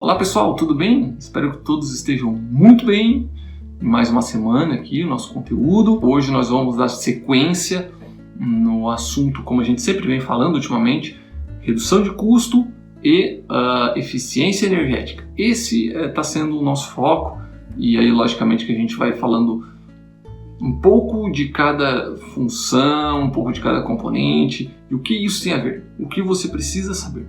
Olá pessoal, tudo bem? Espero que todos estejam muito bem. Mais uma semana aqui, o nosso conteúdo. Hoje nós vamos dar sequência no assunto, como a gente sempre vem falando ultimamente, redução de custo e eficiência energética. Esse está sendo o nosso foco, e aí logicamente que a gente vai falando um pouco de cada função, um pouco de cada componente, e o que isso tem a ver, o que você precisa saber,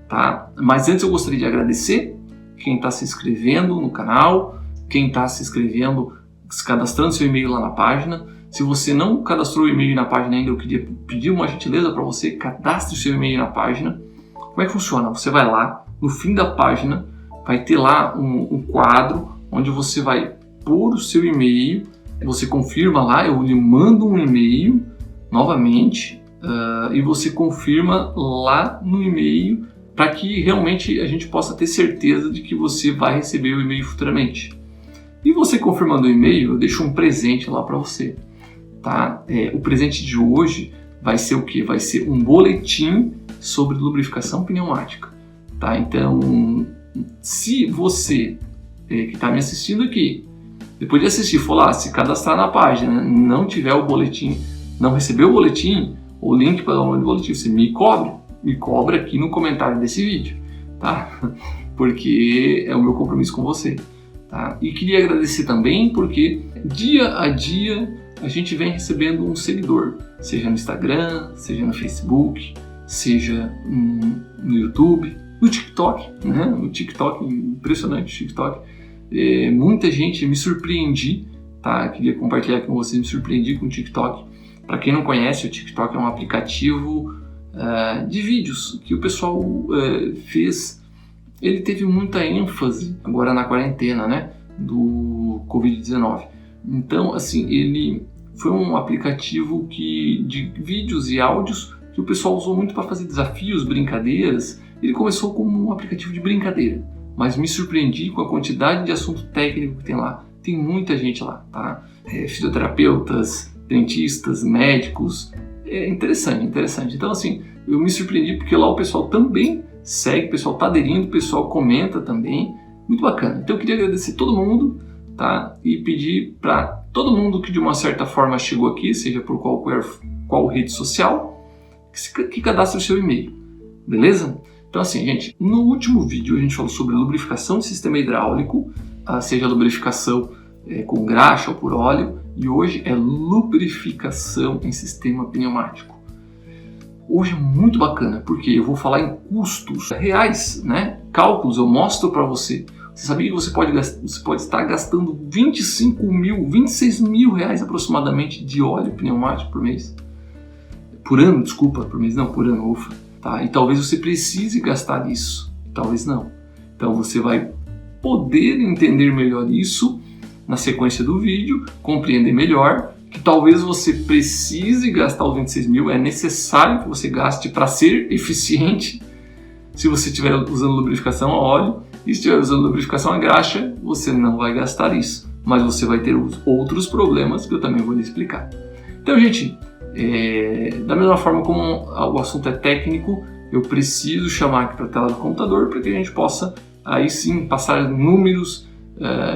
tá? Mas antes eu gostaria de agradecer quem está se inscrevendo no canal, quem está se inscrevendo, se cadastrando seu e-mail lá na página. Se você não cadastrou o e-mail na página ainda, eu queria pedir uma gentileza para você, cadastre o seu e-mail na página. Como é que funciona? Você vai lá, no fim da página, vai ter lá um quadro onde você vai pôr o seu e-mail, você confirma lá, eu lhe mando um e-mail novamente, e você confirma lá no e-mail para que realmente a gente possa ter certeza de que você vai receber o e-mail futuramente. E você confirmando o e-mail, eu deixo um presente lá para você, tá? O presente de hoje vai ser o quê? Vai ser um boletim sobre lubrificação pneumática, tá? Então, se você que está me assistindo aqui, depois de assistir, for lá, se cadastrar na página, não tiver o boletim, não recebeu o boletim, o link para o boletim, você me cobre aqui no comentário desse vídeo, tá? Porque é o meu compromisso com você, tá? E queria agradecer também porque dia a dia a gente vem recebendo um seguidor, seja no Instagram, seja no Facebook, seja no YouTube, no TikTok, né? No TikTok, impressionante o TikTok. Muita gente, me surpreendi, tá? Queria compartilhar com vocês, me surpreendi com o TikTok. Para quem não conhece, o TikTok é um aplicativo de vídeos que o pessoal fez. Ele teve muita ênfase agora na quarentena, né? Do Covid-19. Então, assim, ele foi um aplicativo de vídeos e áudios que o pessoal usou muito para fazer desafios, brincadeiras. Ele começou como um aplicativo de brincadeira, mas me surpreendi com a quantidade de assunto técnico que tem lá. Tem muita gente lá, tá? Fisioterapeutas, dentistas, médicos. É interessante. Então, assim, eu me surpreendi porque lá o pessoal também segue, o pessoal está aderindo, o pessoal comenta também. Muito bacana. Então, eu queria agradecer todo mundo, tá? E pedir para todo mundo que de uma certa forma chegou aqui, seja por qual rede social, que cadastre o seu e-mail, beleza? Então assim, gente, no último vídeo a gente falou sobre lubrificação de sistema hidráulico, seja lubrificação com graxa ou por óleo, e hoje é lubrificação em sistema pneumático. Hoje é muito bacana, porque eu vou falar em custos reais, né? Cálculos, eu mostro para você. Você sabia que você pode estar gastando 26 mil reais aproximadamente de óleo pneumático por mês? Por ano, desculpa, por mês não, por ano, ufa. Tá? E talvez você precise gastar isso, talvez não. Então você vai poder entender melhor isso na sequência do vídeo, compreender melhor que talvez você precise gastar os 26 mil, é necessário que você gaste para ser eficiente. Se você estiver usando lubrificação a óleo e estiver usando lubrificação a graxa, você não vai gastar isso, mas você vai ter outros problemas que eu também vou lhe explicar. Então, gente, da mesma forma como o assunto é técnico, eu preciso chamar aqui para a tela do computador para que a gente possa aí sim passar números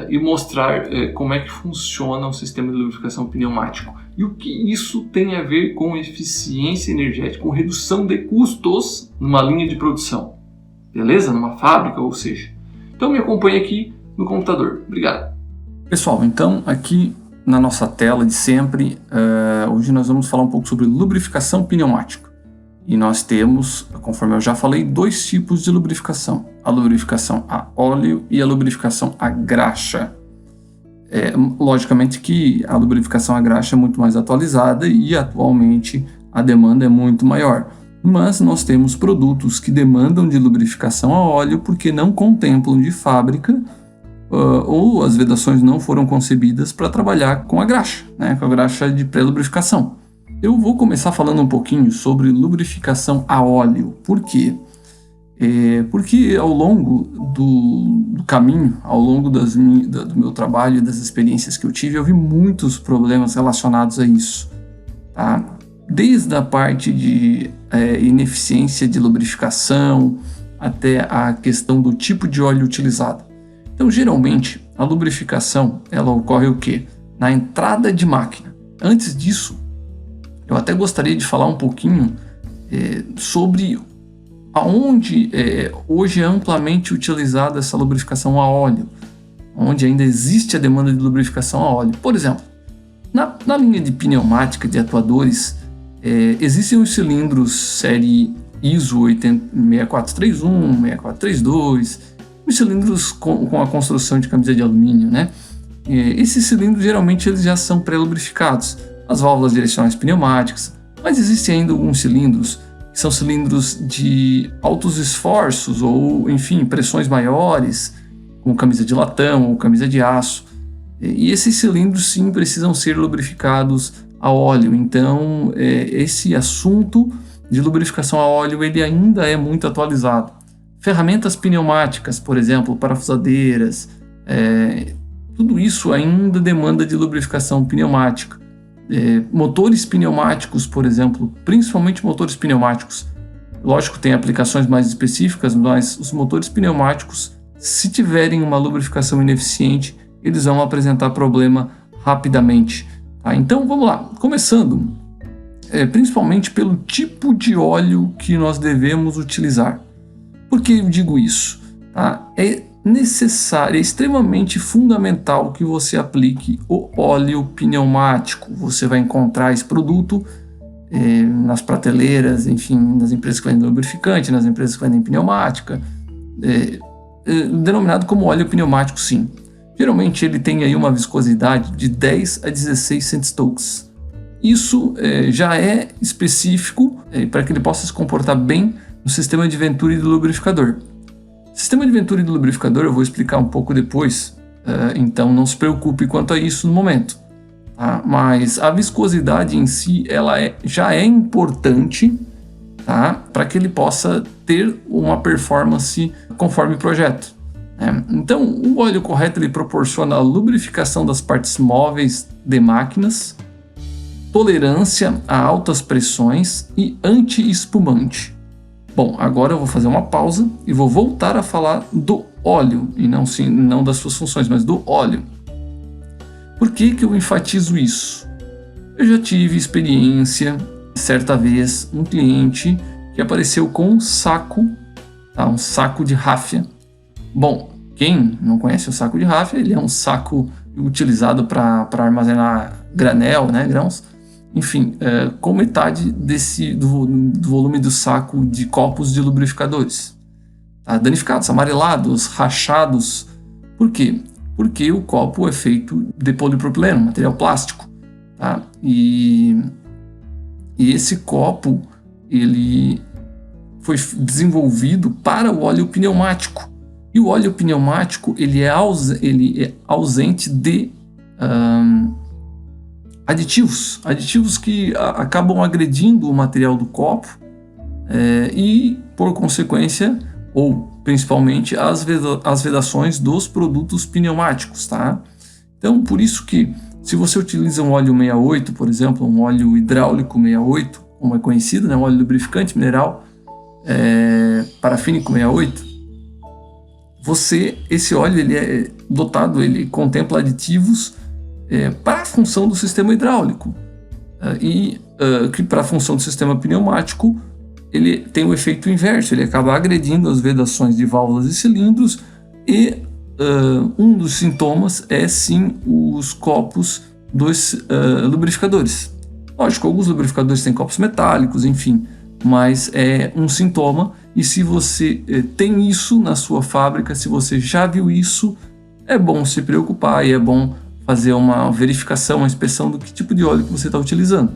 e mostrar como é que funciona o sistema de lubrificação pneumático e o que isso tem a ver com eficiência energética, com redução de custos numa linha de produção, beleza? Numa fábrica, ou seja. Então me acompanhe aqui no computador. Obrigado. Pessoal, então aqui na nossa tela de sempre, hoje nós vamos falar um pouco sobre lubrificação pneumática. E nós temos, conforme eu já falei, dois tipos de lubrificação. A lubrificação a óleo e a lubrificação a graxa. Logicamente que a lubrificação a graxa é muito mais atualizada e atualmente a demanda é muito maior. Mas nós temos produtos que demandam de lubrificação a óleo porque não contemplam de fábrica ou as vedações não foram concebidas para trabalhar com a graxa, né, com a graxa de pré-lubrificação. Eu vou começar falando um pouquinho sobre lubrificação a óleo. Por quê? Porque ao longo do caminho, ao longo do meu trabalho e das experiências que eu tive, eu vi muitos problemas relacionados a isso, tá? Desde a parte de ineficiência de lubrificação, até a questão do tipo de óleo utilizado. Então, geralmente, a lubrificação, ela ocorre o quê? Na entrada de máquina. Antes disso, eu até gostaria de falar um pouquinho sobre aonde hoje é amplamente utilizada essa lubrificação a óleo, onde ainda existe a demanda de lubrificação a óleo. Por exemplo, na linha de pneumática de atuadores, existem os cilindros série ISO 6431, 6432, os cilindros com a construção de camisa de alumínio, né? Esses cilindros geralmente eles já são pré-lubrificados, as válvulas direcionais pneumáticas, mas existem ainda alguns cilindros que são cilindros de altos esforços ou, enfim, pressões maiores, com camisa de latão ou camisa de aço. E esses cilindros sim precisam ser lubrificados a óleo. Então, esse assunto de lubrificação a óleo ele ainda é muito atualizado. Ferramentas pneumáticas, por exemplo, parafusadeiras, tudo isso ainda demanda de lubrificação pneumática. Motores pneumáticos, por exemplo, principalmente motores pneumáticos. Lógico, tem aplicações mais específicas, mas os motores pneumáticos, se tiverem uma lubrificação ineficiente, eles vão apresentar problema rapidamente. Tá? Então, vamos lá. Começando, principalmente pelo tipo de óleo que nós devemos utilizar. Por que eu digo isso? Tá? É necessário, é extremamente fundamental que você aplique o óleo pneumático. Você vai encontrar esse produto nas prateleiras, enfim, nas empresas que vendem lubrificante, nas empresas que vendem pneumática, denominado como óleo pneumático, sim. Geralmente ele tem aí uma viscosidade de 10 a 16 centistokes. Isso já é específico para que ele possa se comportar bem no sistema de Venturi do lubrificador. Sistema de Venturi do lubrificador eu vou explicar um pouco depois, então não se preocupe quanto a isso no momento. Tá? Mas a viscosidade em si ela já é importante, tá? Para que ele possa ter uma performance conforme o projeto. Então, o óleo correto ele proporciona a lubrificação das partes móveis de máquinas, tolerância a altas pressões e anti-espumante. Bom, agora eu vou fazer uma pausa e vou voltar a falar do óleo, e não das suas funções, mas do óleo. Por que eu enfatizo isso? Eu já tive experiência, certa vez, um cliente que apareceu com um saco de ráfia. Bom, quem não conhece o saco de ráfia, ele é um saco utilizado para armazenar granel, né, grãos. Enfim, com metade do volume do saco de copos de lubrificadores. Tá? Danificados, amarelados, rachados. Por quê? Porque o copo é feito de polipropileno, material plástico. Tá? E esse copo ele foi desenvolvido para o óleo pneumático. E o óleo pneumático ele é ausente de aditivos que acabam agredindo o material do copo e, por consequência, ou principalmente, as vedações dos produtos pneumáticos. Tá? Então, por isso que, se você utiliza um óleo 68, por exemplo, um óleo hidráulico 68, como é conhecido, né, um óleo lubrificante mineral parafínico 68, esse óleo ele é dotado, ele contempla aditivos para a função do sistema hidráulico e que para a função do sistema pneumático ele tem o efeito inverso, ele acaba agredindo as vedações de válvulas e cilindros e um dos sintomas é sim os copos dos lubrificadores. Lógico, alguns lubrificadores têm copos metálicos, enfim, mas é um sintoma e se você tem isso na sua fábrica, se você já viu isso, é bom se preocupar e é bom fazer uma verificação, uma inspeção do que tipo de óleo que você está utilizando.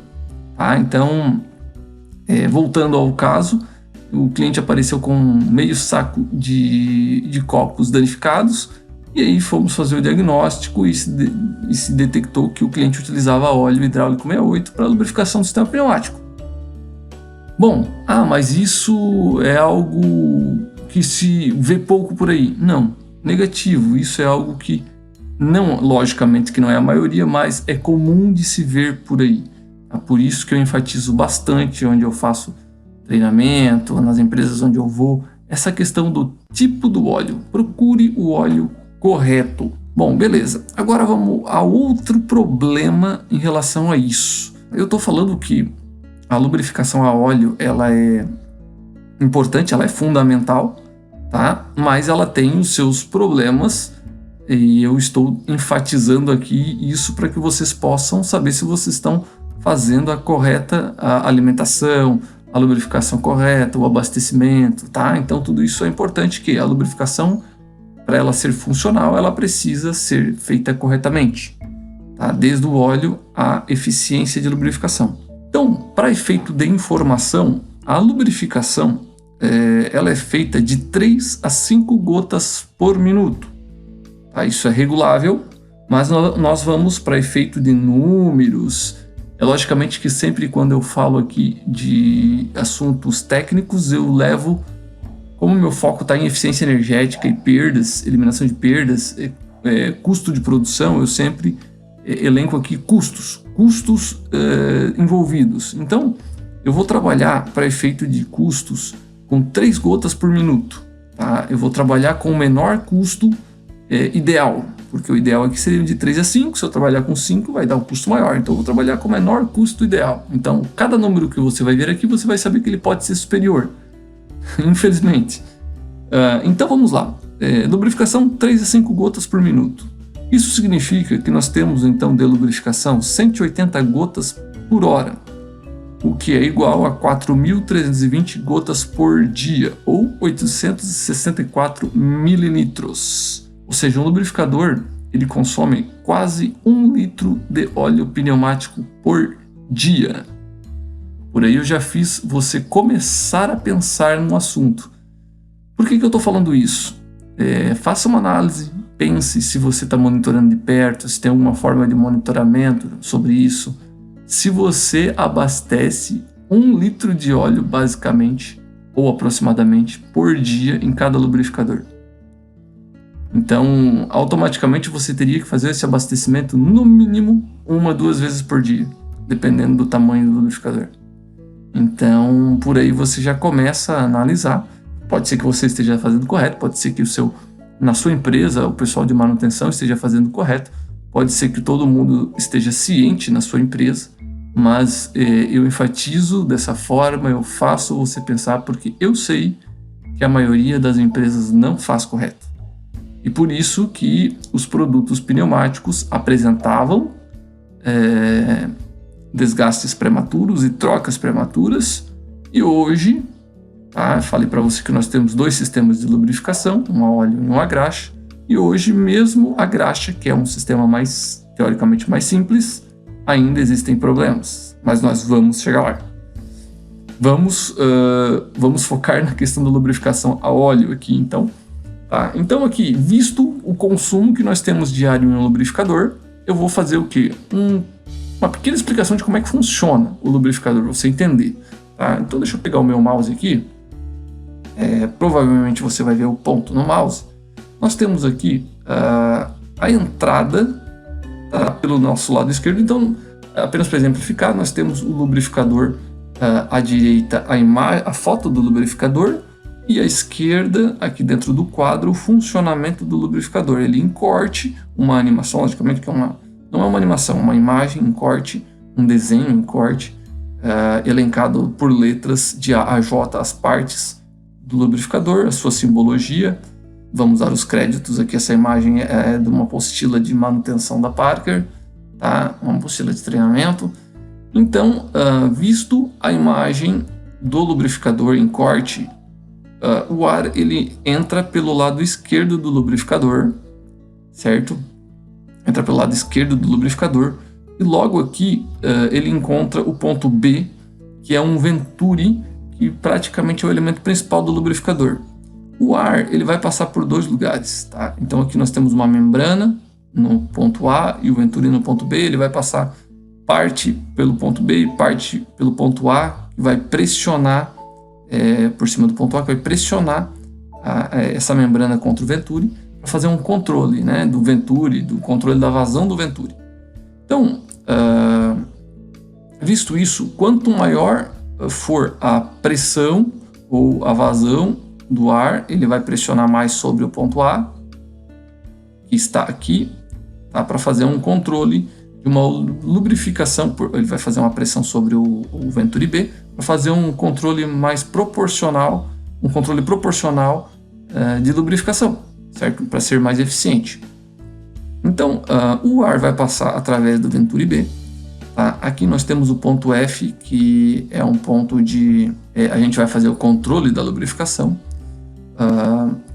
Tá? Então, voltando ao caso, o cliente apareceu com meio saco de copos danificados e aí fomos fazer o diagnóstico e se detectou que o cliente utilizava óleo hidráulico 68 para lubrificação do sistema pneumático. Bom, mas isso é algo que se vê pouco por aí. Não, negativo, isso é algo que não, logicamente que não é a maioria, mas é comum de se ver por aí. É por isso que eu enfatizo bastante onde eu faço treinamento, nas empresas onde eu vou, essa questão do tipo do óleo. Procure o óleo correto. Bom, beleza. Agora vamos a outro problema em relação a isso. Eu estou falando que a lubrificação a óleo ela é importante, ela é fundamental, tá? Mas ela tem os seus problemas e eu estou enfatizando aqui isso para que vocês possam saber se vocês estão fazendo a correta alimentação, a lubrificação correta, o abastecimento, tá? Então tudo isso é importante, que a lubrificação, para ela ser funcional, ela precisa ser feita corretamente, tá? Desde o óleo à eficiência de lubrificação. Então, para efeito de informação, a lubrificação ela é feita de 3 a 5 gotas por minuto. Tá? Isso é regulável, mas nós vamos para efeito de números. É logicamente que sempre quando eu falo aqui de assuntos técnicos, eu levo, como meu foco está em eficiência energética e perdas, eliminação de perdas, custo de produção, eu sempre elenco aqui custos envolvidos. Então, eu vou trabalhar para efeito de custos com 3 gotas por minuto. Tá? Eu vou trabalhar com o menor custo ideal, porque o ideal aqui seria de 3 a 5, se eu trabalhar com 5 vai dar um custo maior, então eu vou trabalhar com o menor custo ideal. Então, cada número que você vai ver aqui, você vai saber que ele pode ser superior, infelizmente. Então vamos lá, lubrificação 3 a 5 gotas por minuto. Isso significa que nós temos então de lubrificação 180 gotas por hora, o que é igual a 4.320 gotas por dia, ou 864 mililitros. Ou seja, um lubrificador ele consome quase 1 litro de óleo pneumático por dia. Por aí eu já fiz você começar a pensar no assunto. Por que eu estou falando isso? Faça uma análise, pense se você está monitorando de perto, se tem alguma forma de monitoramento sobre isso. Se você abastece 1 litro de óleo, basicamente, ou aproximadamente, por dia em cada lubrificador. Então, automaticamente você teria que fazer esse abastecimento no mínimo 1 a 2 vezes por dia, dependendo do tamanho do lubrificador. Então, por aí você já começa a analisar. Pode ser que você esteja fazendo correto, pode ser que na sua empresa o pessoal de manutenção esteja fazendo correto, pode ser que todo mundo esteja ciente na sua empresa, mas eu enfatizo dessa forma, eu faço você pensar porque eu sei que a maioria das empresas não faz correto. E por isso que os produtos pneumáticos apresentavam desgastes prematuros e trocas prematuras. E hoje, falei para você que nós temos 2 sistemas de lubrificação, um a óleo e um a graxa. E hoje mesmo a graxa, que é um sistema teoricamente mais simples, ainda existem problemas. Mas nós vamos chegar lá. Vamos focar na questão da lubrificação a óleo aqui, então. Tá? Então aqui, visto o consumo que nós temos diário em um lubrificador, eu vou fazer o quê? Uma pequena explicação de como é que funciona o lubrificador, para você entender. Tá? Então deixa eu pegar o meu mouse aqui. Provavelmente você vai ver o ponto no mouse. Nós temos aqui a entrada pelo nosso lado esquerdo. Então, apenas para exemplificar, nós temos o lubrificador à direita, a foto do lubrificador, e à esquerda, aqui dentro do quadro, o funcionamento do lubrificador. Ele em corte, uma animação, logicamente que não é uma animação, uma imagem em corte, um desenho em corte, elencado por letras de A a J, as partes do lubrificador, a sua simbologia. Vamos dar os créditos aqui, essa imagem é de uma apostila de manutenção da Parker, tá? Uma apostila de treinamento. Então, visto a imagem do lubrificador em corte, o ar ele entra pelo lado esquerdo do lubrificador, certo? Entra pelo lado esquerdo do lubrificador e logo aqui ele encontra o ponto B, que é um venturi, que praticamente é o elemento principal do lubrificador. O ar ele vai passar por 2 lugares, tá? Então aqui nós temos uma membrana no ponto A e o venturi no ponto B. Ele vai passar parte pelo ponto B e parte pelo ponto A, que vai pressionar por cima do ponto A, que vai pressionar essa membrana contra o venturi para fazer um controle, né, do venturi, do controle da vazão do venturi. Então, visto isso, quanto maior for a pressão ou a vazão do ar, ele vai pressionar mais sobre o ponto A, que está aqui, tá? Para fazer um controle de uma lubrificação, ele vai fazer uma pressão sobre o Venturi B, para fazer um controle mais proporcional, de lubrificação, certo? Para ser mais eficiente. Então, o ar vai passar através do Venturi B. Tá? Aqui nós temos o ponto F, que é um ponto de... a gente vai fazer o controle da lubrificação.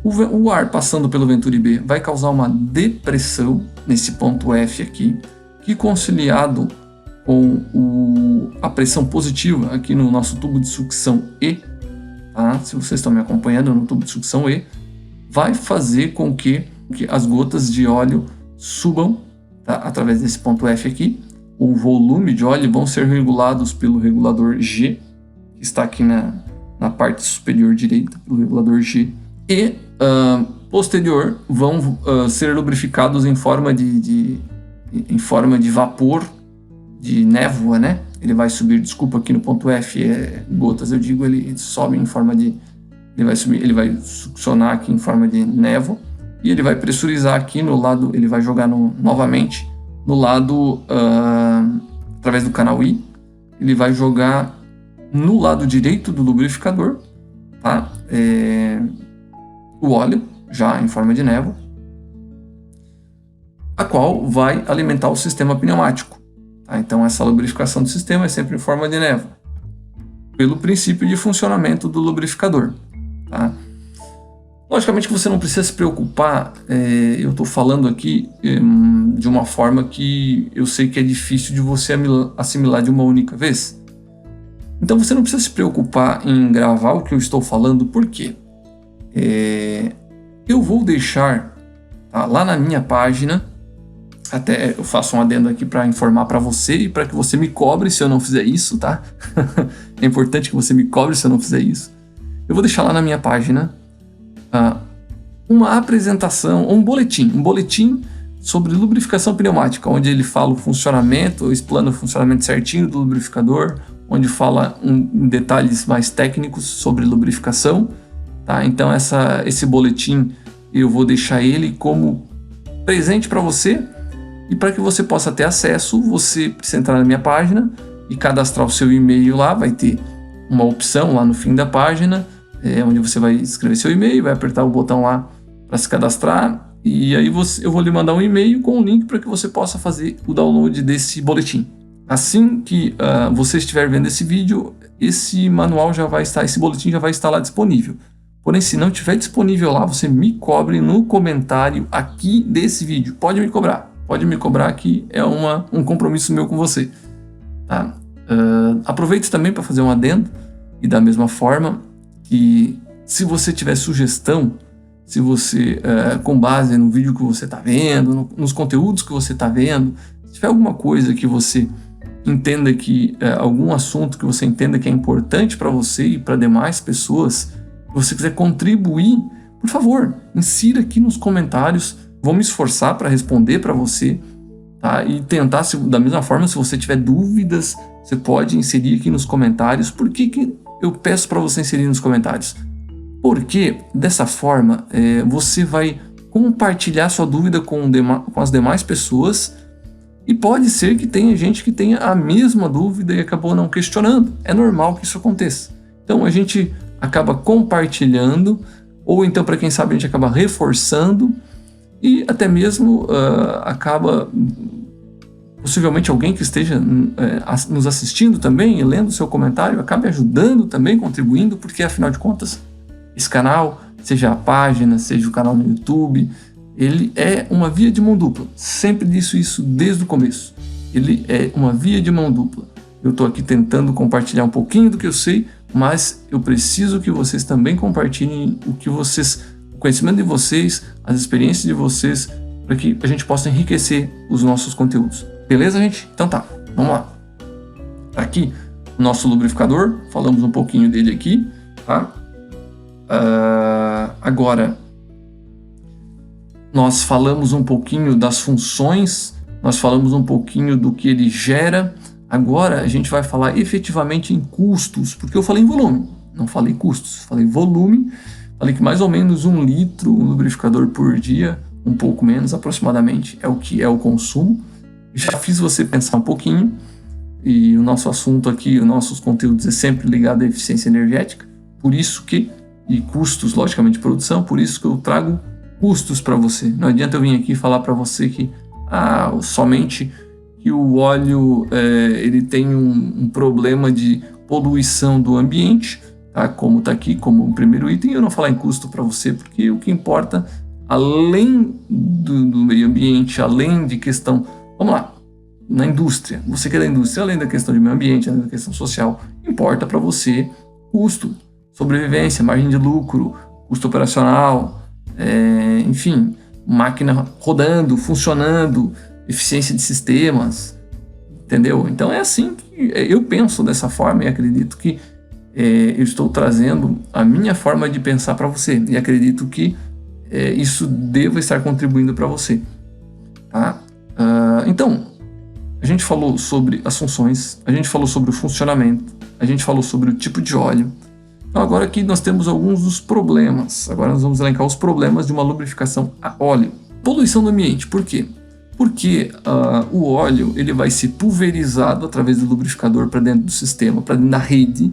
O ar passando pelo Venturi B vai causar uma depressão nesse ponto F aqui, que conciliado com a pressão positiva aqui no nosso tubo de sucção E, tá? Se vocês estão me acompanhando no tubo de sucção E, vai fazer com que as gotas de óleo subam, tá? Através desse ponto F aqui. O volume de óleo vão ser regulados pelo regulador G, que está aqui na parte superior direita, pelo regulador G. E, posterior, vão ser lubrificados em forma de vapor, de névoa, né? Ele vai subir, desculpa, aqui no ponto F, gotas, eu digo, ele sobe em forma de... Ele vai succionar aqui em forma de névoa, e ele vai pressurizar aqui no lado, ele vai jogar novamente no lado, através do canal I, ele vai jogar no lado direito do lubrificador, tá? O óleo, já em forma de névoa, a qual vai alimentar o sistema pneumático. Tá? Então essa lubrificação do sistema é sempre em forma de névoa, pelo princípio de funcionamento do lubrificador. Tá? Logicamente que você não precisa se preocupar, eu estou falando aqui de uma forma que eu sei que é difícil de você assimilar de uma única vez. Então você não precisa se preocupar em gravar o que eu estou falando, por quê? Eu vou deixar, tá, lá na minha página, até eu faço um adendo aqui para informar para você e para que você me cobre se eu não fizer isso, tá? É importante que você me cobre se eu não fizer isso. Eu vou deixar lá na minha página uma apresentação, um boletim sobre lubrificação pneumática, onde ele fala o funcionamento, explana o funcionamento certinho do lubrificador, onde fala em detalhes mais técnicos sobre lubrificação, tá? Então esse boletim eu vou deixar ele como presente para você, e para que você possa ter acesso, você precisa entrar na minha página e cadastrar o seu e-mail lá. Vai ter uma opção lá no fim da página, onde você vai escrever seu e-mail, vai apertar o botão lá para se cadastrar, e aí eu vou lhe mandar um e-mail com um link para que você possa fazer o download desse boletim. Assim que você estiver vendo esse vídeo, esse manual já vai estar, esse boletim já vai estar lá disponível. Porém, se não estiver disponível lá, você me cobre no comentário aqui desse vídeo. Pode me cobrar, que é um compromisso meu com você. Tá? Aproveite também para fazer um adendo, e da mesma forma que se você tiver sugestão, se você, com base no vídeo que você está vendo, nos conteúdos que você está vendo, se tiver alguma coisa que você entenda que, algum assunto que você entenda que é importante para você e para demais pessoas, se você quiser contribuir, por favor, insira aqui nos comentários. Vou me esforçar para responder para você, tá? E tentar, da mesma forma, se você tiver dúvidas, você pode inserir aqui nos comentários. Por que eu peço para você inserir nos comentários? Porque dessa forma você vai compartilhar sua dúvida com as demais pessoas, e pode ser que tenha gente que tenha a mesma dúvida e acabou não questionando. É normal que isso aconteça. Então a gente acaba compartilhando, ou então, para quem sabe, a gente acaba reforçando, e até mesmo acaba, possivelmente alguém que esteja nos assistindo também e lendo o seu comentário, acabe ajudando também, contribuindo, porque afinal de contas, esse canal, seja a página, seja o canal no YouTube, ele é uma via de mão dupla. Sempre disse isso desde o começo. Ele é uma via de mão dupla. Eu estou aqui tentando compartilhar um pouquinho do que eu sei, mas eu preciso que vocês também compartilhem o conhecimento de vocês, as experiências de vocês, para que a gente possa enriquecer os nossos conteúdos. Beleza, gente? Então tá, vamos lá. Aqui, o nosso lubrificador, falamos um pouquinho dele aqui, tá? Agora, nós falamos um pouquinho das funções, nós falamos um pouquinho do que ele gera. Agora a gente vai falar efetivamente em custos, porque eu falei em volume, não falei custos, falei volume, Falei que mais ou menos 1 litro um lubrificador por dia, um pouco menos aproximadamente, é o que é o consumo. Já fiz você pensar um pouquinho, e o nosso assunto aqui, os nossos conteúdos é sempre ligado à eficiência energética, por isso que, e custos, logicamente, de produção, por isso que eu trago custos para você. Não adianta eu vir aqui falar para você que somente que o óleo ele tem um problema de poluição do ambiente, tá? Como está aqui como o primeiro item, eu não falar em custo para você, porque o que importa, além do meio ambiente, além de questão, vamos lá, na indústria, você que é da indústria, além da questão de meio ambiente, além da questão social, importa para você custo, sobrevivência, margem de lucro, custo operacional, enfim, máquina rodando, funcionando, eficiência de sistemas, entendeu? Então é assim que eu penso dessa forma e acredito que eu estou trazendo a minha forma de pensar para você e acredito que isso deva estar contribuindo para você, tá? Então, a gente falou sobre as funções, a gente falou sobre o funcionamento, a gente falou sobre o tipo de óleo. Então agora aqui nós temos alguns dos problemas. Agora nós vamos elencar os problemas de uma lubrificação a óleo. Poluição do ambiente, por quê? Porque o óleo ele vai ser pulverizado através do lubrificador para dentro do sistema, para dentro da rede,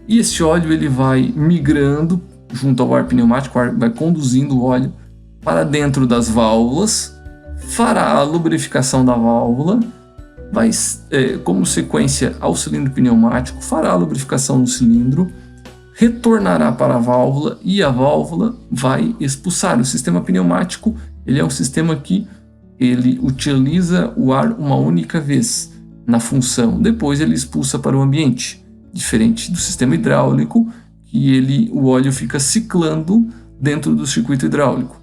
e esse óleo ele vai migrando junto ao ar pneumático, vai conduzindo o óleo para dentro das válvulas, fará a lubrificação da válvula, vai como sequência ao cilindro pneumático, fará a lubrificação no cilindro, retornará para a válvula e a válvula vai expulsar. O sistema pneumático ele é um sistema que ele utiliza o ar uma única vez na função, depois ele expulsa para o ambiente, diferente do sistema hidráulico, que o óleo fica ciclando dentro do circuito hidráulico.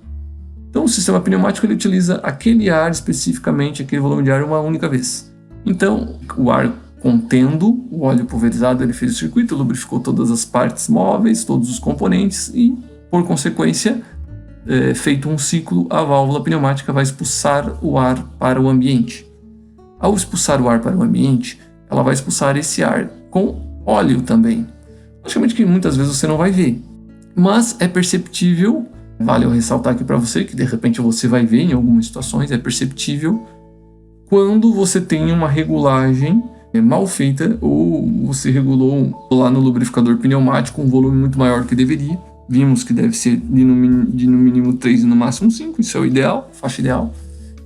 Então o sistema pneumático ele utiliza aquele ar especificamente, aquele volume de ar uma única vez. Então o ar contendo o óleo pulverizado, ele fez o circuito, lubrificou todas as partes móveis, todos os componentes e, por consequência, feito um ciclo, a válvula pneumática vai expulsar o ar para o ambiente. Ao expulsar o ar para o ambiente, ela vai expulsar esse ar com óleo também. Logicamente que muitas vezes você não vai ver, mas é perceptível, vale eu ressaltar aqui para você, que de repente você vai ver em algumas situações, é perceptível quando você tem uma regulagem mal feita ou você regulou lá no lubrificador pneumático um volume muito maior do que deveria. Vimos que deve ser de no mínimo 3 e no máximo 5, isso é o ideal, faixa ideal.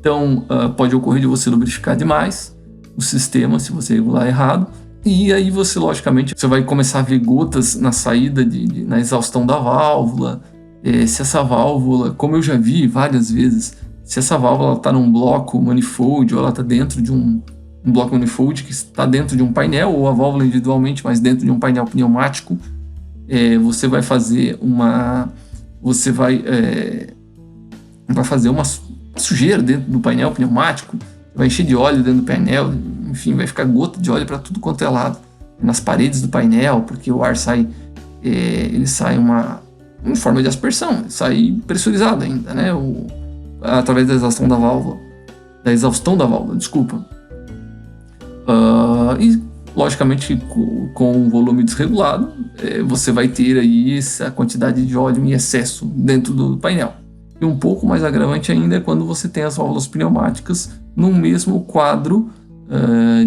Então pode ocorrer de você lubrificar demais o sistema se você regular errado. E aí você, logicamente, você vai começar a ver gotas na saída, na exaustão da válvula. Se essa válvula, como eu já vi várias vezes, se essa válvula está num bloco manifold ou ela está dentro de um bloco manifold que está dentro de um painel, ou a válvula individualmente, mas dentro de um painel pneumático, você vai fazer vai fazer uma sujeira dentro do painel pneumático, vai encher de óleo dentro do painel, enfim, vai ficar gota de óleo para tudo quanto é lado, nas paredes do painel, porque o ar sai, ele sai em forma de aspersão, ele sai pressurizado ainda, né, através da exaustão da válvula, desculpa. E logicamente com o volume desregulado, você vai ter aí essa quantidade de óleo em excesso dentro do painel. E um pouco mais agravante ainda é quando você tem as válvulas pneumáticas no mesmo quadro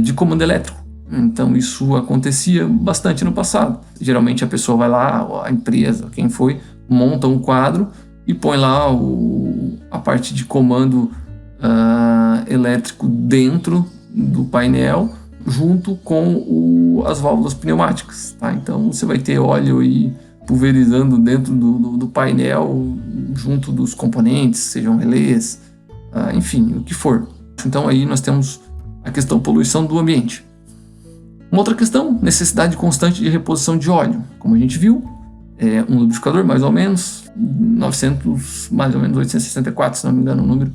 de comando elétrico. Então isso acontecia bastante no passado. Geralmente a pessoa vai lá, a empresa, quem foi, monta um quadro e põe lá a parte de comando elétrico dentro do painel, junto com as válvulas pneumáticas, tá? Então você vai ter óleo aí pulverizando dentro do painel, junto dos componentes, sejam relés, enfim, o que for. Então aí nós temos a questão poluição do ambiente. Uma outra questão, necessidade constante de reposição de óleo. Como a gente viu, um lubrificador mais ou menos 864, se não me engano o número,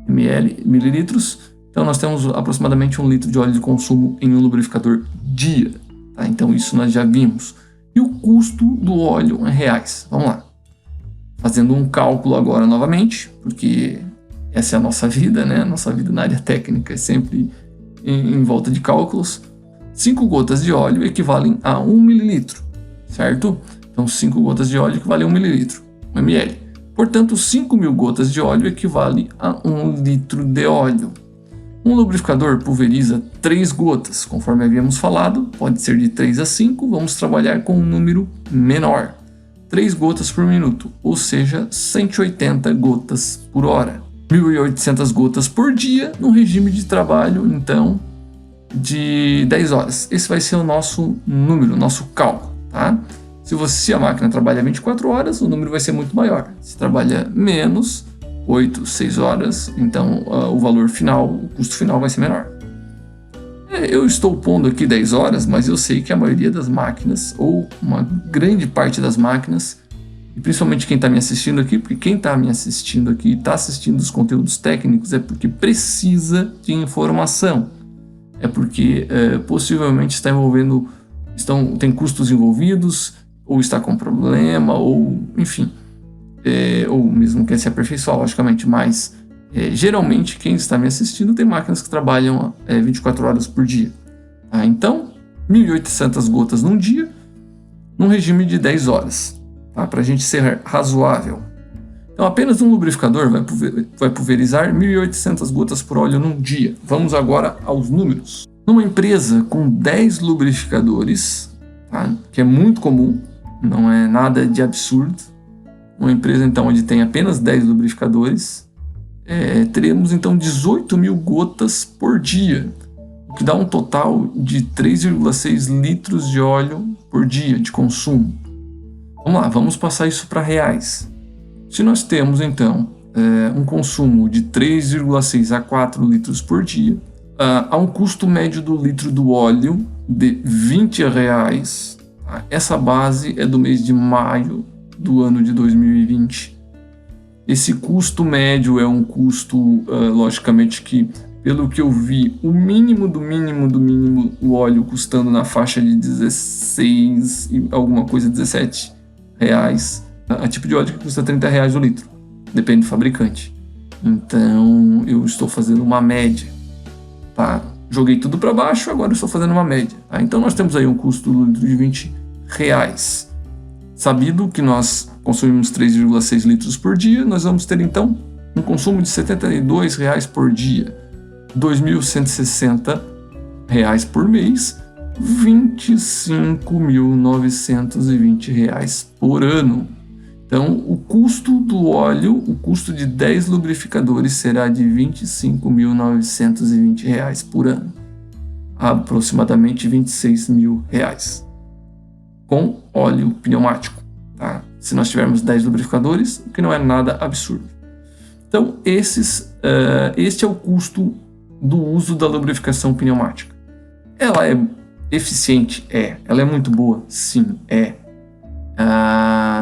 mililitros. Então nós temos aproximadamente 1 litro de óleo de consumo em um lubrificador dia, tá? Então isso nós já vimos. E o custo do óleo em reais? Vamos lá. Fazendo um cálculo agora novamente, porque essa é a nossa vida, né? Nossa vida na área técnica é sempre em volta de cálculos. 5 gotas de óleo equivalem a 1 mililitro, certo? Então 5 gotas de óleo equivale a 1 mililitro, 1 ml. Portanto, 5.000 gotas de óleo equivale a 1 litro de óleo. Um lubrificador pulveriza 3 gotas, conforme havíamos falado, pode ser de 3 a 5, vamos trabalhar com um número menor. 3 gotas por minuto, ou seja, 180 gotas por hora. 1.800 gotas por dia, num regime de trabalho, então, de 10 horas. Esse vai ser o nosso número, o nosso cálculo, tá? Se a máquina trabalha 24 horas, o número vai ser muito maior. Se trabalha menos, 8, 6 horas, então o valor final, o custo final vai ser menor. Eu estou pondo aqui 10 horas, mas eu sei que a maioria das máquinas, ou uma grande parte das máquinas, e principalmente quem está me assistindo aqui, porque quem está me assistindo aqui e está assistindo os conteúdos técnicos é porque precisa de informação. É porque possivelmente está envolvendo, tem custos envolvidos, ou está com problema, ou enfim, ou mesmo quer se aperfeiçoar, logicamente, mas geralmente quem está me assistindo tem máquinas que trabalham 24 horas por dia. Tá? Então, 1.800 gotas num dia, num regime de 10 horas, tá? Para a gente ser razoável. Então, apenas um lubrificador vai pulverizar 1.800 gotas por óleo num dia. Vamos agora aos números. Numa empresa com 10 lubrificadores, tá? Que é muito comum, não é nada de absurdo, uma empresa então onde tem apenas 10 lubrificadores, teremos então 18.000 gotas por dia, o que dá um total de 3,6 litros de óleo por dia de consumo. Vamos lá, vamos passar isso para reais. Se nós temos então um consumo de 3,6 a 4 litros por dia, há um custo médio do litro do óleo de R$20. Essa base é do mês de maio do ano de 2020. Esse custo médio é um custo, logicamente que, pelo que eu vi, o mínimo do mínimo do mínimo, o óleo custando na faixa de 16 e alguma coisa, R$17. A tipo de óleo que custa R$30 o litro, depende do fabricante. Então eu estou fazendo uma média, tá? Joguei tudo para baixo, agora eu estou fazendo uma média. Tá? Então nós temos aí um custo do litro de R$20. Sabido que nós consumimos 3,6 litros por dia, nós vamos ter então um consumo de R$72 por dia, R$2.160 por mês, R$25.920 por ano. Então, o custo do óleo, o custo de 10 lubrificadores será de R$25.920 por ano, aproximadamente R$26.000, com óleo pneumático, tá? Se nós tivermos 10 lubrificadores, o que não é nada absurdo. Então, este é o custo do uso da lubrificação pneumática. Ela é eficiente? Ela é muito boa? Sim,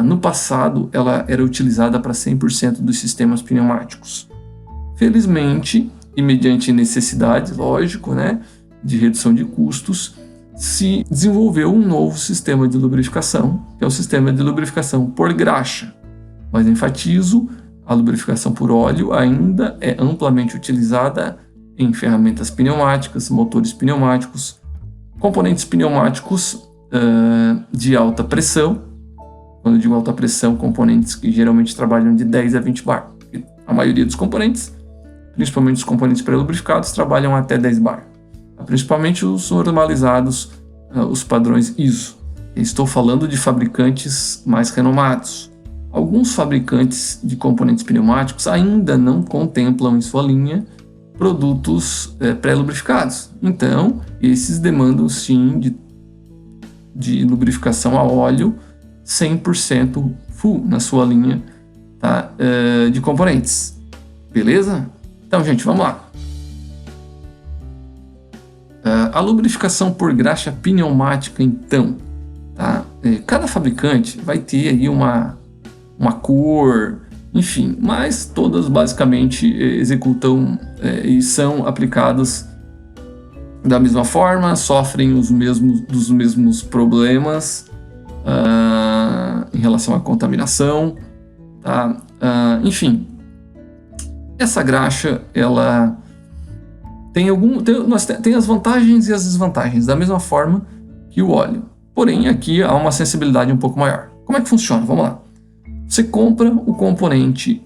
no passado, ela era utilizada para 100% dos sistemas pneumáticos. Felizmente, e mediante necessidade, lógico, né, de redução de custos, se desenvolveu um novo sistema de lubrificação, que é o sistema de lubrificação por graxa. Mas enfatizo, a lubrificação por óleo ainda é amplamente utilizada em ferramentas pneumáticas, motores pneumáticos, componentes pneumáticos de alta pressão. Quando eu digo alta pressão, componentes que geralmente trabalham de 10 a 20 bar. A maioria dos componentes, principalmente os componentes pré-lubrificados, trabalham até 10 bar. Principalmente os normalizados, os padrões ISO. Estou falando de fabricantes mais renomados. Alguns fabricantes de componentes pneumáticos ainda não contemplam em sua linha produtos pré-lubrificados. Então, esses demandam sim de lubrificação a óleo 100% full na sua linha, tá, de componentes. Beleza? Então, gente, vamos lá. A lubrificação por graxa pneumática, então, tá? Cada fabricante vai ter aí uma cor, enfim, mas todas basicamente executam e são aplicadas da mesma forma, sofrem dos mesmos problemas em relação à contaminação, tá? Enfim, essa graxa, ela tem as vantagens e as desvantagens, da mesma forma que o óleo. Porém, aqui há uma sensibilidade um pouco maior. Como é que funciona? Vamos lá. Você compra o componente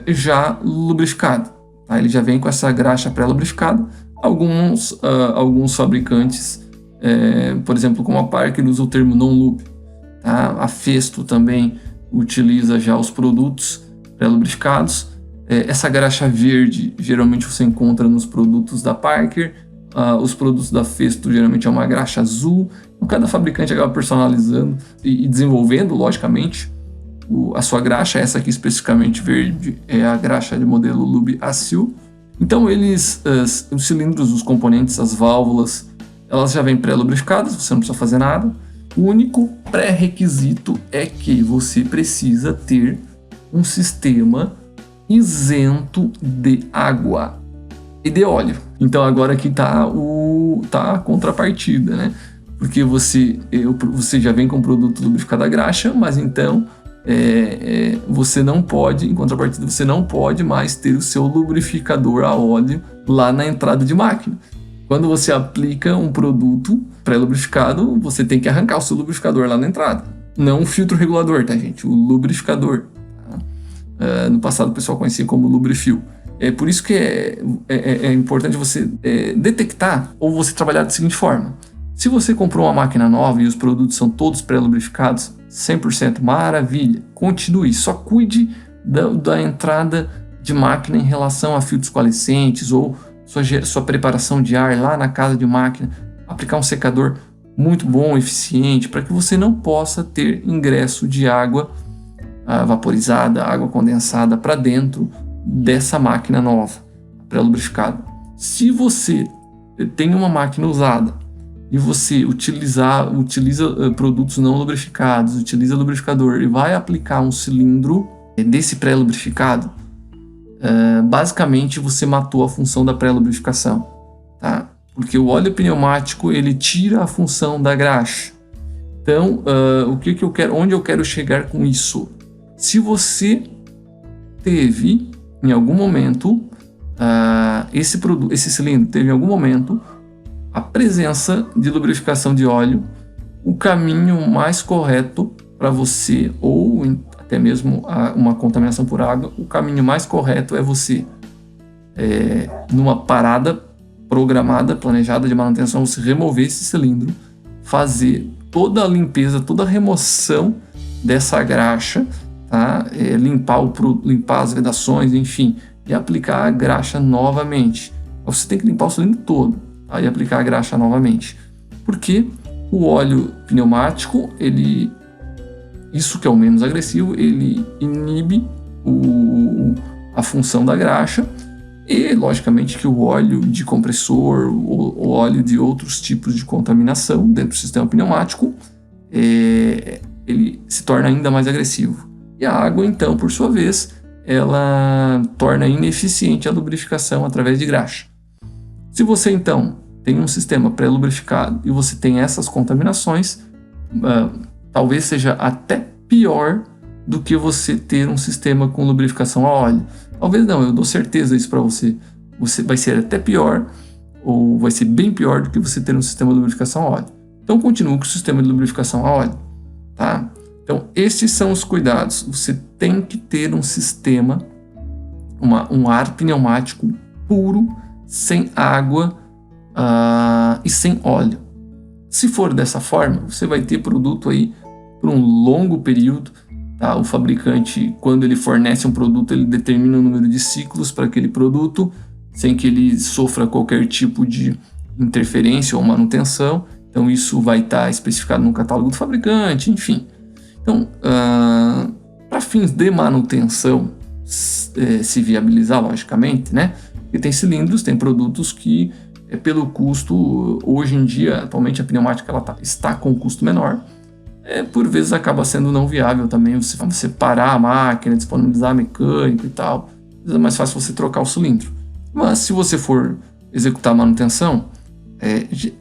já lubrificado. Tá? Ele já vem com essa graxa pré-lubrificada. Alguns fabricantes, por exemplo, como a Parker, usa o termo non-lube. Tá? A Festo também utiliza já os produtos pré-lubrificados. Essa graxa verde geralmente você encontra nos produtos da Parker. Os produtos da Festo geralmente é uma graxa azul. Cada fabricante acaba personalizando e desenvolvendo, logicamente, a sua graxa. Essa aqui especificamente verde é a graxa de modelo Lube Acil. Então os cilindros, os componentes, as válvulas, elas já vêm pré-lubrificadas, você não precisa fazer nada. O único pré-requisito é que você precisa ter um sistema isento de água e de óleo. Então agora aqui tá a contrapartida, né? Porque você já vem com o produto lubrificado a graxa, mas então você não pode, em contrapartida, você não pode mais ter o seu lubrificador a óleo lá na entrada de máquina. Quando você aplica um produto pré-lubrificado, você tem que arrancar o seu lubrificador lá na entrada. Não o filtro regulador, tá, gente? O lubrificador. Tá? No passado o pessoal conhecia como lubrifil. É por isso que é importante você detectar ou você trabalhar da seguinte forma. Se você comprou uma máquina nova e os produtos são todos pré-lubrificados, 100%, maravilha, continue, só cuide da entrada de máquina em relação a filtros coalescentes ou sua preparação de ar lá na casa de máquina, aplicar um secador muito bom, eficiente, para que você não possa ter ingresso de água vaporizada, água condensada para dentro dessa máquina nova, pré-lubrificada. Se você tem uma máquina usada e você utiliza produtos não lubrificados, utiliza lubrificador e vai aplicar um cilindro desse pré-lubrificado, basicamente você matou a função da pré-lubrificação, tá? Porque o óleo pneumático ele tira a função da graxa. Então, onde eu quero chegar com isso? Se você teve em algum momento esse cilindro teve em algum momento a presença de lubrificação de óleo, o caminho mais correto para você, ou até mesmo uma contaminação por água, o caminho mais correto é você, numa parada programada, planejada de manutenção, você remover esse cilindro, fazer toda a limpeza, toda a remoção dessa graxa, tá? Limpar as vedações, enfim, e aplicar a graxa novamente. Você tem que limpar o cilindro todo, tá? E aplicar a graxa novamente. Porque o óleo pneumático, isso que é o menos agressivo, ele inibe a função da graxa. E, logicamente, que o óleo de compressor, o óleo de outros tipos de contaminação dentro do sistema pneumático, ele se torna ainda mais agressivo. E a água, então, por sua vez, ela torna ineficiente a lubrificação através de graxa. Se você, então, tem um sistema pré-lubrificado e você tem essas contaminações, talvez seja até pior do que você ter um sistema com lubrificação a óleo. Talvez não, eu dou certeza isso para você. Você vai ser até pior, ou vai ser bem pior do que você ter um sistema de lubrificação a óleo. Então continue com o sistema de lubrificação a óleo, tá? Então esses são os cuidados. Você tem que ter um sistema, um ar pneumático puro, sem água e sem óleo. Se for dessa forma, você vai ter produto aí por um longo período. Tá? O fabricante, quando ele fornece um produto, ele determina o número de ciclos para aquele produto, sem que ele sofra qualquer tipo de interferência ou manutenção. Então isso vai estar especificado no catálogo do fabricante, enfim. Então, para fins de manutenção se viabilizar, logicamente, né? Porque tem cilindros, tem produtos que, pelo custo, hoje em dia, atualmente a pneumática está com custo menor. Por vezes acaba sendo não viável também você parar a máquina, disponibilizar mecânico e tal. É mais fácil você trocar o cilindro. Mas se você for executar a manutenção,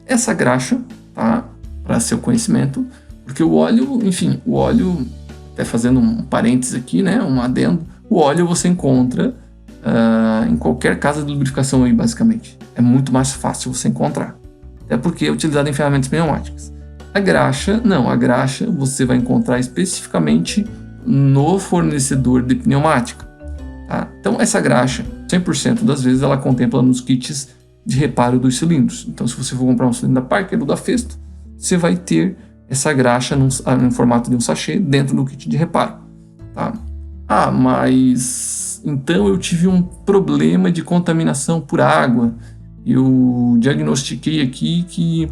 essa graxa, tá? Para seu conhecimento, porque o óleo, até fazendo um parênteses aqui, né? Um adendo, o óleo você encontra em qualquer casa de lubrificação aí, basicamente. É muito mais fácil você encontrar. Até porque é utilizado em ferramentas pneumáticas. A graxa, não, a graxa você vai encontrar especificamente no fornecedor de pneumática. Tá? Então essa graxa, 100% das vezes, ela contempla nos kits de reparo dos cilindros. Então se você for comprar um cilindro da Parker ou da Festo, você vai ter essa graxa no formato de um sachê dentro do kit de reparo. Tá? Mas então eu tive um problema de contaminação por água. Eu diagnostiquei aqui que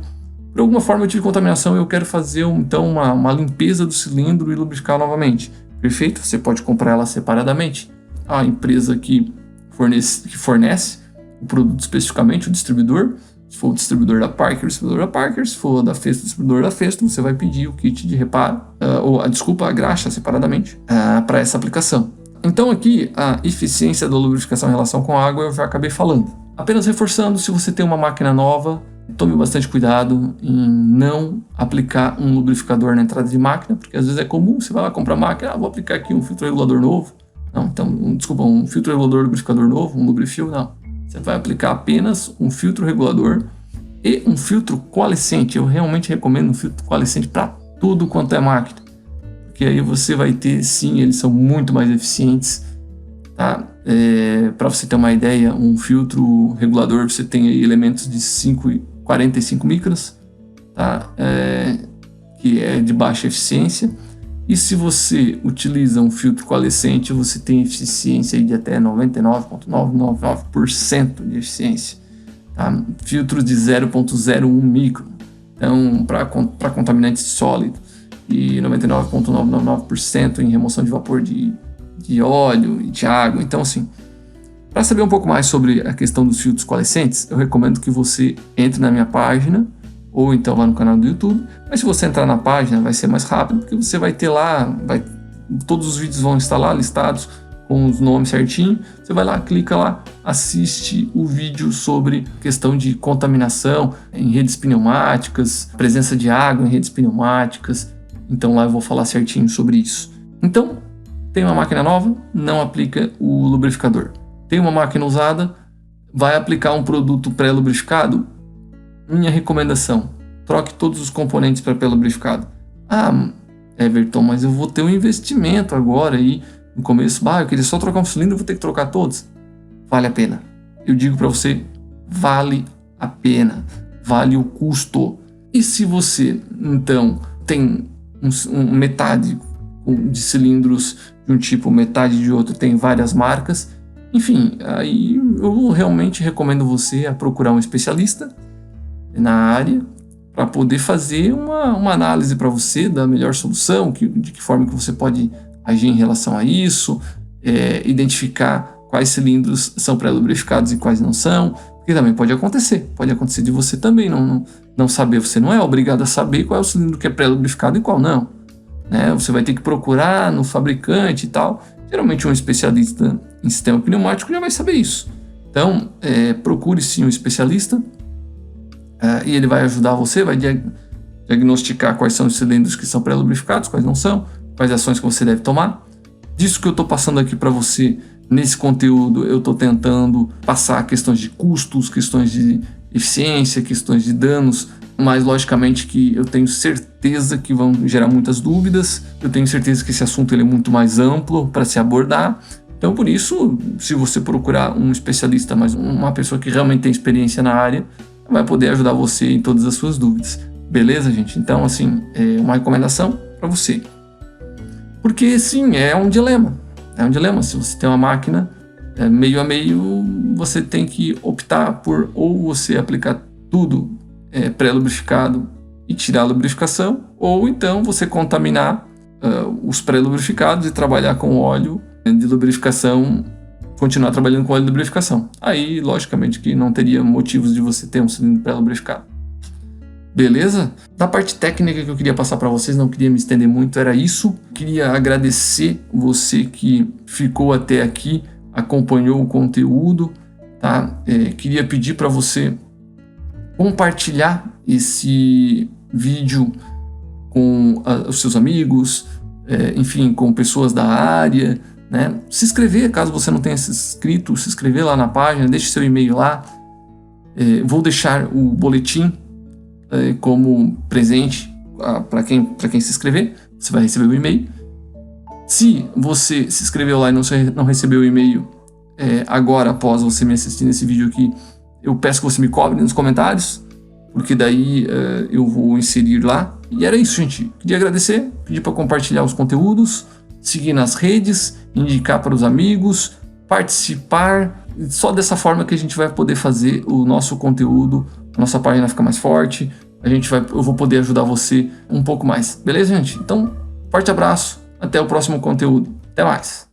por alguma forma eu tive contaminação e eu quero fazer então uma limpeza do cilindro e lubrificar novamente. Perfeito? Você pode comprar ela separadamente. A empresa que fornece o produto especificamente, o distribuidor, se for o distribuidor da Parker, o distribuidor da Parker, se for da Festo, o distribuidor da Festo, você vai pedir o kit de reparo, a graxa separadamente, para essa aplicação. Então aqui a eficiência da lubrificação em relação com a água eu já acabei falando. Apenas reforçando, se você tem uma máquina nova, tome bastante cuidado em não aplicar um lubrificador na entrada de máquina, porque às vezes é comum, você vai lá comprar a máquina, vou aplicar aqui um filtro regulador novo. Não, então, um filtro regulador lubrificador novo, um lubrifil, não. Você vai aplicar apenas um filtro regulador e um filtro coalescente. Eu realmente recomendo um filtro coalescente para tudo quanto é máquina, porque aí você vai ter, sim, eles são muito mais eficientes, tá? Para você ter uma ideia, um filtro regulador você tem aí elementos de 45 micras, tá? Que é de baixa eficiência. E se você utiliza um filtro coalescente, você tem eficiência de até 99,999% de eficiência. Tá? Filtros de 0,01 micro, então para contaminantes sólidos, e 99,999% em remoção de vapor de óleo e de água. Então, assim, para saber um pouco mais sobre a questão dos filtros coalescentes, eu recomendo que você entre na minha página ou então lá no canal do YouTube. Mas se você entrar na página vai ser mais rápido, porque você vai ter lá, todos os vídeos vão estar lá listados com os nomes certinho. Você vai lá, clica lá, assiste o vídeo sobre questão de contaminação em redes pneumáticas, presença de água em redes pneumáticas. Então lá eu vou falar certinho sobre isso. Então, tem uma máquina nova, não aplica o lubrificador. Tem uma máquina usada, vai aplicar um produto pré-lubrificado? Minha recomendação, troque todos os componentes para pré-lubrificado. Everton, mas eu vou ter um investimento agora aí no começo. Eu queria só trocar um cilindro, vou ter que trocar todos. Vale a pena. Eu digo para você, vale a pena. Vale o custo. E se você, então, tem metade de cilindros de um tipo, metade de outro, tem várias marcas, enfim, aí eu realmente recomendo você a procurar um especialista na área para poder fazer uma análise para você da melhor solução, de que forma que você pode agir em relação a isso, identificar quais cilindros são pré-lubrificados e quais não são, porque também pode acontecer de você também não saber, você não é obrigado a saber qual é o cilindro que é pré-lubrificado e qual não, né? Você vai ter que procurar no fabricante e tal. Geralmente um especialista em sistema pneumático já vai saber isso. Então, procure sim um especialista, e ele vai ajudar você, vai diagnosticar quais são os cilindros que são pré-lubrificados, quais não são, quais ações que você deve tomar. Disso que eu estou passando aqui para você, nesse conteúdo, eu estou tentando passar questões de custos, questões de eficiência, questões de danos, mas logicamente que eu tenho certeza que vão gerar muitas dúvidas, eu tenho certeza que esse assunto ele é muito mais amplo para se abordar. Então, por isso, se você procurar um especialista, mas uma pessoa que realmente tem experiência na área, vai poder ajudar você em todas as suas dúvidas. Beleza, gente? Então, assim, é uma recomendação para você. Porque, sim, é um dilema. Se você tem uma máquina meio a meio, você tem que optar por ou você aplicar tudo pré-lubrificado e tirar a lubrificação, ou então você contaminar os pré-lubrificados e trabalhar com óleo de lubrificação, continuar trabalhando com óleo de lubrificação. Aí, logicamente, que não teria motivos de você ter um cilindro pré-lubrificado. Beleza? Da parte técnica que eu queria passar para vocês, não queria me estender muito, era isso. Queria agradecer você que ficou até aqui, acompanhou o conteúdo, tá? Queria pedir para você compartilhar esse vídeo com os seus amigos, enfim, com pessoas da área, né? Se inscrever, caso você não tenha se inscrito, se inscrever lá na página, deixe seu e-mail lá. Vou deixar o boletim como presente para quem se inscrever, você vai receber o e-mail. Se você se inscreveu lá e não recebeu o e-mail agora, após você me assistir nesse vídeo aqui, eu peço que você me cobre nos comentários, porque daí eu vou inserir lá. E era isso, gente. Queria agradecer, pedir para compartilhar os conteúdos, seguir nas redes, indicar para os amigos, participar. Só dessa forma que a gente vai poder fazer o nosso conteúdo, a nossa página ficar mais forte. Eu vou poder ajudar você um pouco mais. Beleza, gente? Então, forte abraço. Até o próximo conteúdo. Até mais.